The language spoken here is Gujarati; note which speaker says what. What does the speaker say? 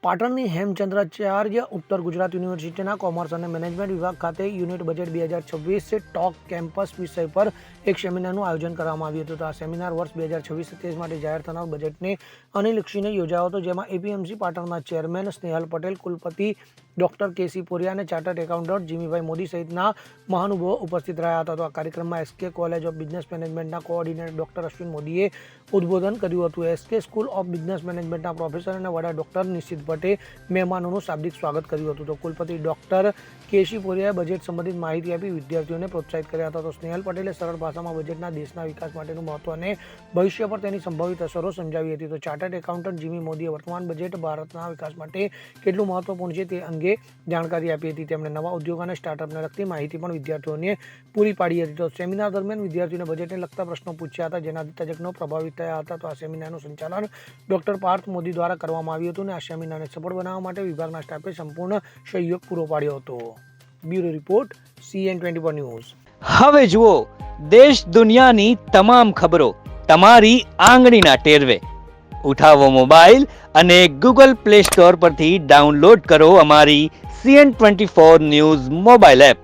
Speaker 1: પાટણની હેમચંદ્રાચાર્ય ઉત્તર ગુજરાત યુનિવર્સિટીના કોમર્સ અને મેનેજમેન્ટ વિભાગ ખાતે યુનિટ બજેટ 2026 ટોક કેમ્પસ વિષય પર એક સેમિનારનું આયોજન કરવામાં આવ્યું હતું. આ સેમિનાર વર્ષ 2026-27 માટે જાહેર થનાર બજેટને અનુલક્ષીને યોજાયો હતો, જેમાં એપીએમસી પાટણના ચેરમેન સ્નેહલ પટેલ, કુલપતિ ડોક્ટર કેસી પોરિયા અને ચાર્ટર્ડ એકાઉન્ટન્ટ જીમીભાઈ મોદી સહિતના મહાનુભાવો ઉપસ્થિત રહ્યા હતા. તો આ કાર્યક્રમમાં એસકે કોલેજ ઓફ બિઝનેસ મેનેજમેન્ટના કોઓર્ડિનેટર ડોક્ટર અશ્વિન મોદીએ ઉદ્બોધન કર્યું હતું. એસકે સ્કૂલ ઓફ બિઝનેસ મેનેજમેન્ટના પ્રોફેસર અને વડા ડોક્ટર નિશિત ભટ્ટે મહેમાનોનું શાબ્દિક સ્વાગત કર્યું હતું. તો કુલપતિ ડોક્ટર કેસી પોરિયાએ બજેટ સંબંધિત માહિતી આપી વિદ્યાર્થીઓને પ્રોત્સાહિત કર્યા હતા. તો સ્નેહલ પટેલે સરળ ભાષામાં બજેટના દેશના વિકાસ માટેનું મહત્વ અને ભવિષ્ય પર તેની સંભવિત અસરો સમજાવી હતી. તો ચાર્ટર્ડ એકાઉન્ટન્ટ જીમી મોદીએ વર્તમાન બજેટ ભારતના વિકાસ માટે કેટલું મહત્વપૂર્ણ છે તે અંગે જાણકારી આપી હતી. તેમણે નવા ઉદ્યોગ અને સ્ટાર્ટઅપને લગતી માહિતી પણ વિદ્યાર્થીઓને પૂરી પાડી હતી. તો સેમિનાર દરમિયાન વિદ્યાર્થીઓને બજેટને લગતા પ્રશ્નો પૂછ્યા હતા, જેનાથી તજજ્ઞો પ્રભાવિત થયા હતા. તો આ સેમિનારનું સંચાલન ડોક્ટર પાર્થ મોદી દ્વારા કરવામાં આવ્યું હતું અને આ સેમિનારને સફળ બનાવવા માટે વિભાગના સ્ટાફે સંપૂર્ણ સહયોગ પૂરો પાડ્યો હતો. Bureau report CN24 news.
Speaker 2: હવે જુઓ દેશ દુનિયાની તમામ ખબરો તમારી આંગળીના ટેરવે. ઉઠાવો મોબાઈલ અને Google Play Store પરથી ડાઉનલોડ કરો અમારી CN24 ન્યૂઝ મોબાઈલ એપ.